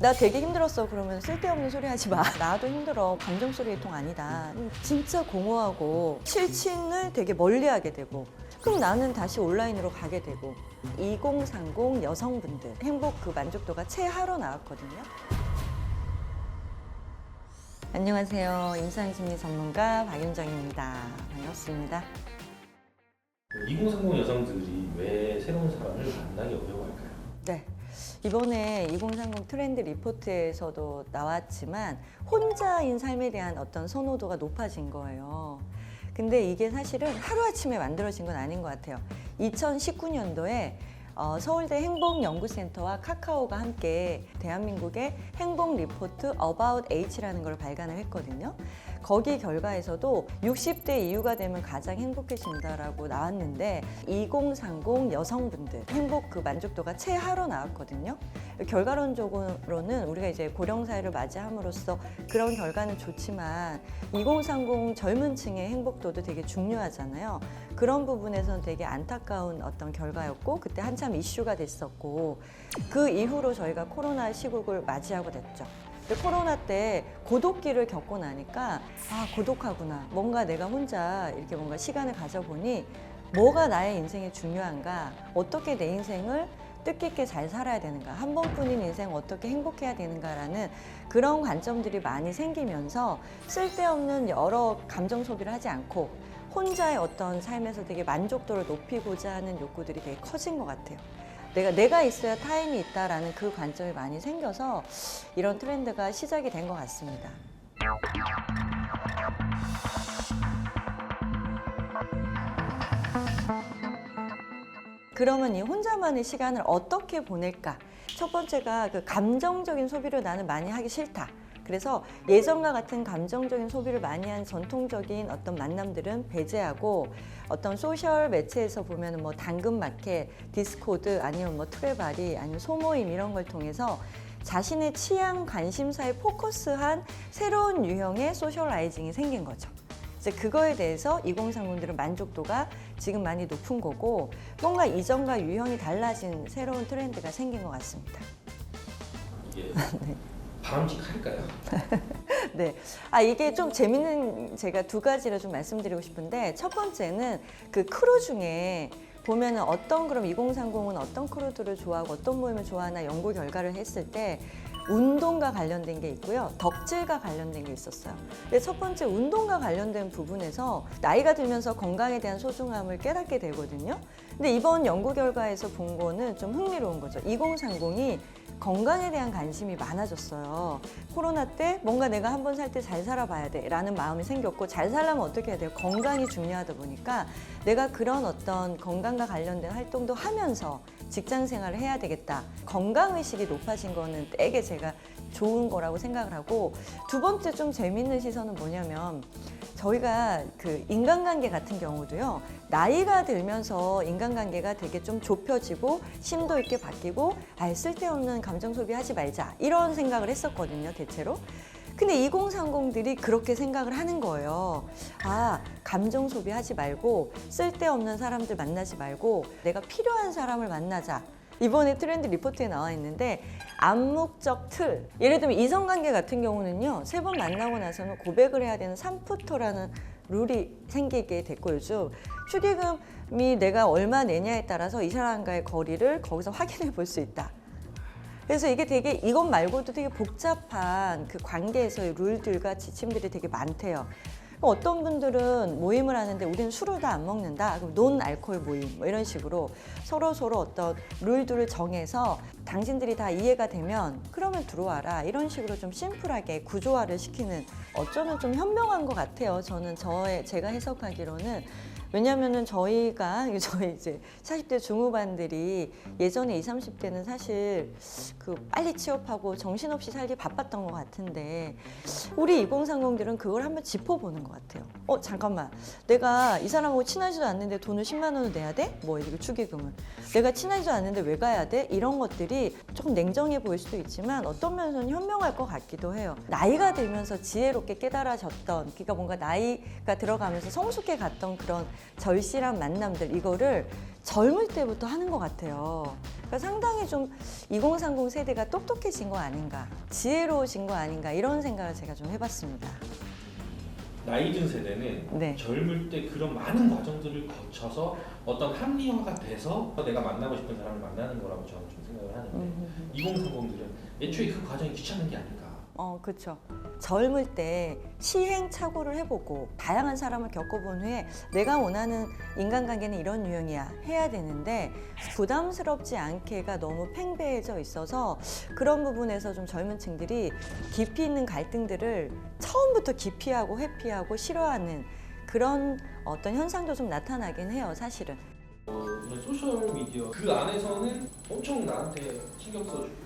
나 되게 힘들었어. 그러면 쓸데없는 소리 하지 마. 나도 힘들어. 감정 소리의 통 아니다. 진짜 공허하고 실친을 되게 멀리하게 되고, 그럼 나는 다시 온라인으로 가게 되고. 2030 여성분들 행복 그 만족도가 최하로 나왔거든요. 안녕하세요. 임상심리 전문가 박윤정입니다. 반갑습니다. 2030 여성들이 왜 새로운 사람을 만나기 어려워할까요? 네. 이번에 2030 트렌드 리포트에서도 나왔지만 혼자인 삶에 대한 어떤 선호도가 높아진 거예요. 근데 이게 사실은 하루아침에 만들어진 건 아닌 것 같아요. 2019년도에 서울대 행복연구센터와 카카오가 함께 대한민국의 행복 리포트 About H라는 걸 발간을 했거든요. 거기 결과에서도 60대 이후가 되면 가장 행복해진다라고 나왔는데 2030 여성분들 행복 그 만족도가 최하로 나왔거든요. 결과론적으로는 우리가 이제 고령사회를 맞이함으로써 그런 결과는 좋지만 2030 젊은 층의 행복도도 되게 중요하잖아요. 그런 부분에서는 되게 안타까운 어떤 결과였고 그때 한참 이슈가 됐었고 그 이후로 저희가 코로나 시국을 맞이하고 됐죠. 코로나 때 고독기를 겪고 나니까 아 고독하구나, 뭔가 내가 혼자 이렇게 뭔가 시간을 가져보니 뭐가 나의 인생에 중요한가, 어떻게 내 인생을 뜻깊게 잘 살아야 되는가, 한 번뿐인 인생 어떻게 행복해야 되는가라는 그런 관점들이 많이 생기면서 쓸데없는 여러 감정 소비를 하지 않고 혼자의 어떤 삶에서 되게 만족도를 높이고자 하는 욕구들이 되게 커진 것 같아요. 내가 있어야 타인이 있다라는 그 관점이 많이 생겨서 이런 트렌드가 시작이 된 것 같습니다. 그러면 이 혼자만의 시간을 어떻게 보낼까? 첫 번째가 그 감정적인 소비를 나는 많이 하기 싫다. 그래서 예전과 같은 감정적인 소비를 많이 한 전통적인 어떤 만남들은 배제하고 어떤 소셜 매체에서 보면 뭐 당근마켓, 디스코드 아니면 뭐 트레바리 아니면 소모임 이런 걸 통해서 자신의 취향, 관심사에 포커스한 새로운 유형의 소셜라이징이 생긴 거죠. 이제 그거에 대해서 2030들은 만족도가 지금 많이 높은 거고 뭔가 이전과 유형이 달라진 새로운 트렌드가 생긴 것 같습니다. 이게 네. 바람직할까요? 네. 이게 좀 재밌는 제가 두 가지를 좀 말씀드리고 싶은데 첫 번째는 그 크루 중에 보면은 그럼 2030은 어떤 크루들을 좋아하고 어떤 모임을 좋아하나 연구 결과를 했을 때 운동과 관련된 게 있고요. 덕질과 관련된 게 있었어요. 근데 첫 번째 운동과 관련된 부분에서 나이가 들면서 건강에 대한 소중함을 깨닫게 되거든요. 근데 이번 연구 결과에서 본 거는 좀 흥미로운 거죠. 2030이 건강에 대한 관심이 많아졌어요. 코로나 때 뭔가 내가 한 번 살 때 잘 살아봐야 돼 라는 마음이 생겼고 잘 살려면 어떻게 해야 돼요? 건강이 중요하다 보니까 내가 그런 어떤 건강과 관련된 활동도 하면서 직장 생활을 해야 되겠다. 건강의식이 높아진 거는 되게 제가 좋은 거라고 생각을 하고 두 번째 좀 재밌는 시선은 뭐냐면 저희가 그 인간관계 같은 경우도요. 나이가 들면서 인간관계가 되게 좀 좁혀지고 심도 있게 바뀌고 쓸데없는 감정 소비하지 말자 이런 생각을 했었거든요. 대체로. 근데 2030들이 그렇게 생각을 하는 거예요. 감정 소비하지 말고 쓸데없는 사람들 만나지 말고 내가 필요한 사람을 만나자. 이번에 트렌드 리포트에 나와 있는데 암묵적 틀, 예를 들면 이성관계 같은 경우는요 3번 만나고 나서는 고백을 해야 되는 3푸터라는 룰이 생기게 됐고 요즘 축의금이 내가 얼마 내냐에 따라서 이 사람과의 거리를 거기서 확인해 볼 수 있다. 그래서 이게 되게 이것 말고도 되게 복잡한 그 관계에서의 룰들과 지침들이 되게 많대요. 어떤 분들은 모임을 하는데 우리는 술을 다 안 먹는다. 그럼 논 알코올 모임 뭐 이런 식으로 서로 어떤 룰들을 정해서 당신들이 다 이해가 되면 그러면 들어와라 이런 식으로 좀 심플하게 구조화를 시키는 어쩌면 좀 현명한 것 같아요. 저는 제가 해석하기로는 왜냐면은 저희 이제 40대 중후반들이 예전에 20, 30대는 사실 그 빨리 취업하고 정신없이 살기 바빴던 것 같은데 우리 2030들은 그걸 한번 짚어보는 것 같아요. 잠깐만. 내가 이 사람하고 친하지도 않는데 돈을 10만 원을 내야 돼? 뭐 이렇게 축의금을. 내가 친하지도 않는데 왜 가야 돼? 이런 것들이 조금 냉정해 보일 수도 있지만 어떤 면에서는 현명할 것 같기도 해요. 나이가 들면서 지혜롭게 깨달아졌던, 그러니까 뭔가 나이가 들어가면서 성숙해 갔던 그런 절실한 만남들 이거를 젊을 때부터 하는 것 같아요. 그러니까 상당히 좀 2030 세대가 똑똑해진 거 아닌가, 지혜로워진 거 아닌가 이런 생각을 제가 좀 해봤습니다. 나이 든 세대는 네. 젊을 때 그런 많은 과정들을 거쳐서 어떤 합리화가 돼서 내가 만나고 싶은 사람을 만나는 거라고 저는 좀 생각을 하는데 2030들은 애초에 그 과정이 귀찮은 게 아닌가. 그렇죠. 젊을 때 시행착오를 해보고 다양한 사람을 겪어본 후에 내가 원하는 인간관계는 이런 유형이야 해야 되는데 부담스럽지 않게가 너무 팽배해져 있어서 그런 부분에서 좀 젊은 층들이 깊이 있는 갈등들을 처음부터 기피하고 회피하고 싫어하는 그런 어떤 현상도 좀 나타나긴 해요, 사실은. 소셜 미디어 그 안에서는 엄청 나한테 신경 써주고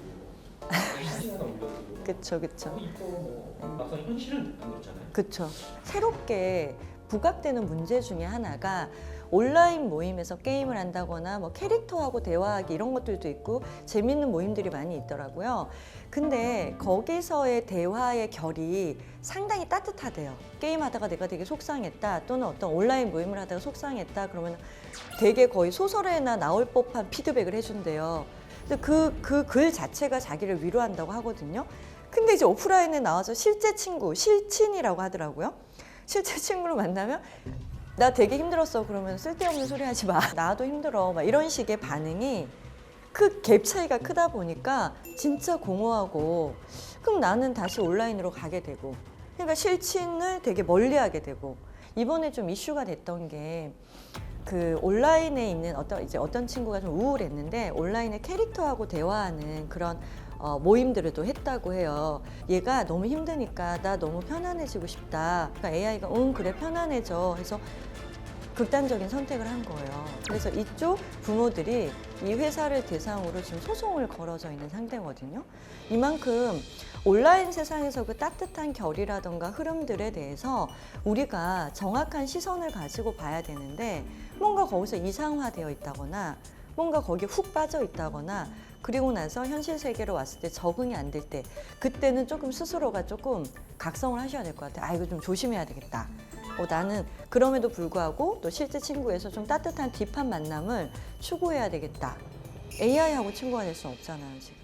사진 하나 올려주고 그쵸, 그쵸. 이뻐 뭐 막상 현실은 안 그렇잖아요. 그쵸. 새롭게 부각되는 문제 중에 하나가 온라인 모임에서 게임을 한다거나 뭐 캐릭터하고 대화하기 이런 것들도 있고 재밌는 모임들이 많이 있더라고요. 근데 거기서의 대화의 결이 상당히 따뜻하대요. 게임하다가 내가 되게 속상했다 또는 어떤 온라인 모임을 하다가 속상했다 그러면 되게 거의 소설에나 나올 법한 피드백을 해준대요. 근데 그 글 자체가 자기를 위로한다고 하거든요. 근데 이제 오프라인에 나와서 실제 친구, 실친이라고 하더라고요. 실제 친구를 만나면 나 되게 힘들었어. 그러면 쓸데없는 소리 하지 마. 나도 힘들어. 막 이런 식의 반응이 그 갭 차이가 크다 보니까 진짜 공허하고 그럼 나는 다시 온라인으로 가게 되고 그러니까 실친을 되게 멀리하게 되고 이번에 좀 이슈가 됐던 게 그 온라인에 있는 어떤 친구가 좀 우울했는데 온라인에 캐릭터하고 대화하는 그런 모임들을 또 했다고 해요. 얘가 너무 힘드니까 나 너무 편안해지고 싶다. 그러니까 AI가 그래 편안해져 해서 극단적인 선택을 한 거예요. 그래서 이쪽 부모들이 이 회사를 대상으로 지금 소송을 걸어져 있는 상태거든요. 이만큼 온라인 세상에서 그 따뜻한 결이라던가 흐름들에 대해서 우리가 정확한 시선을 가지고 봐야 되는데 뭔가 거기서 이상화되어 있다거나 뭔가 거기에 훅 빠져 있다거나 그리고 나서 현실 세계로 왔을 때 적응이 안 될 때 그때는 조금 스스로가 조금 각성을 하셔야 될 것 같아요. 이거 좀 조심해야 되겠다. 나는 그럼에도 불구하고 또 실제 친구에서 좀 따뜻한 딥한 만남을 추구해야 되겠다. AI하고 친구가 될 수 없잖아요, 지금.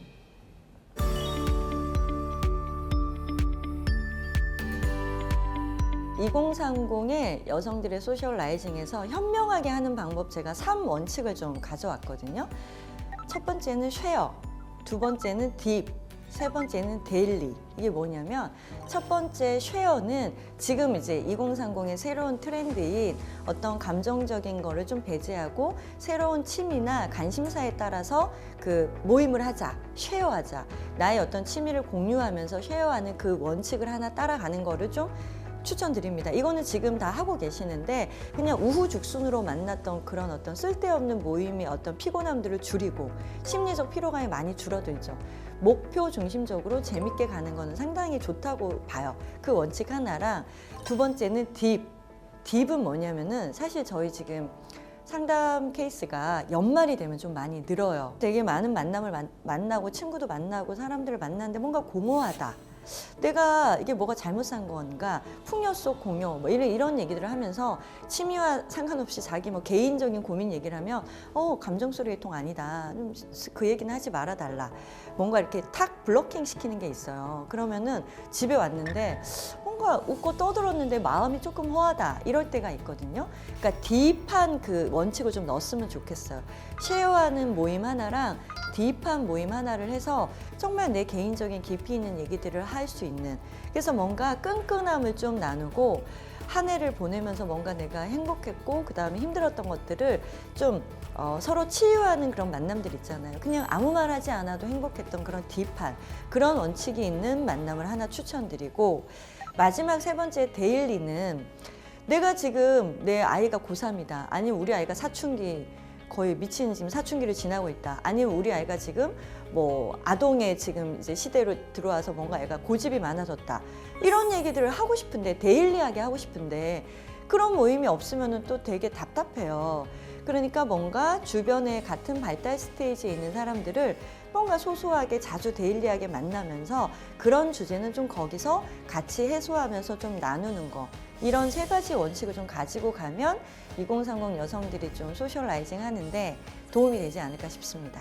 2030의 여성들의 소셜라이징에서 현명하게 하는 방법 제가 3원칙을 좀 가져왔거든요. 첫 번째는 쉐어, 두 번째는 딥, 세 번째는 데일리. 이게 뭐냐면 첫 번째 쉐어는 지금 이제 2030의 새로운 트렌드인 어떤 감정적인 거를 좀 배제하고 새로운 취미나 관심사에 따라서 그 모임을 하자, 쉐어하자. 나의 어떤 취미를 공유하면서 쉐어하는 그 원칙을 하나 따라가는 거를 좀 추천드립니다. 이거는 지금 다 하고 계시는데 그냥 우후죽순으로 만났던 그런 어떤 쓸데없는 모임의 어떤 피곤함들을 줄이고 심리적 피로감이 많이 줄어들죠. 목표 중심적으로 재밌게 가는 거는 상당히 좋다고 봐요. 그 원칙 하나랑 두 번째는 딥. 딥은 뭐냐면은 사실 저희 지금 상담 케이스가 연말이 되면 좀 많이 늘어요. 되게 많은 만남을 만나고 친구도 만나고 사람들을 만나는데 뭔가 공허하다. 내가 이게 뭐가 잘못 산 건가, 풍요 속 공유 뭐 이런 얘기들을 하면서 취미와 상관없이 자기 뭐 개인적인 고민 얘기를 하면 감정 소리 통 아니다. 그 얘기는 하지 말아 달라. 뭔가 이렇게 탁 블로킹 시키는 게 있어요. 그러면은 집에 왔는데 뭔가 웃고 떠들었는데 마음이 조금 허하다 이럴 때가 있거든요. 그러니까 딥한 그 원칙을 좀 넣었으면 좋겠어요. 쉐어하는 모임 하나랑 딥한 모임 하나를 해서 정말 내 개인적인 깊이 있는 얘기들을 할 수 있는, 그래서 뭔가 끈끈함을 좀 나누고 한 해를 보내면서 뭔가 내가 행복했고 그 다음에 힘들었던 것들을 좀 서로 치유하는 그런 만남들 있잖아요. 그냥 아무 말 하지 않아도 행복했던 그런 딥한 그런 원칙이 있는 만남을 하나 추천드리고, 마지막 세 번째 데일리는 내가 지금 내 아이가 고3이다. 아니면 우리 아이가 사춘기 거의 미친 지금 사춘기를 지나고 있다. 아니면 우리 아이가 지금 뭐 아동의 지금 이제 시대로 들어와서 뭔가 애가 고집이 많아졌다. 이런 얘기들을 하고 싶은데 데일리하게 하고 싶은데 그런 모임이 없으면은 또 되게 답답해요. 그러니까 뭔가 주변에 같은 발달 스테이지에 있는 사람들을 뭔가 소소하게 자주 데일리하게 만나면서 그런 주제는 좀 거기서 같이 해소하면서 좀 나누는 거. 이런 세 가지 원칙을 좀 가지고 가면 2030 여성들이 좀 소셜라이징 하는데 도움이 되지 않을까 싶습니다.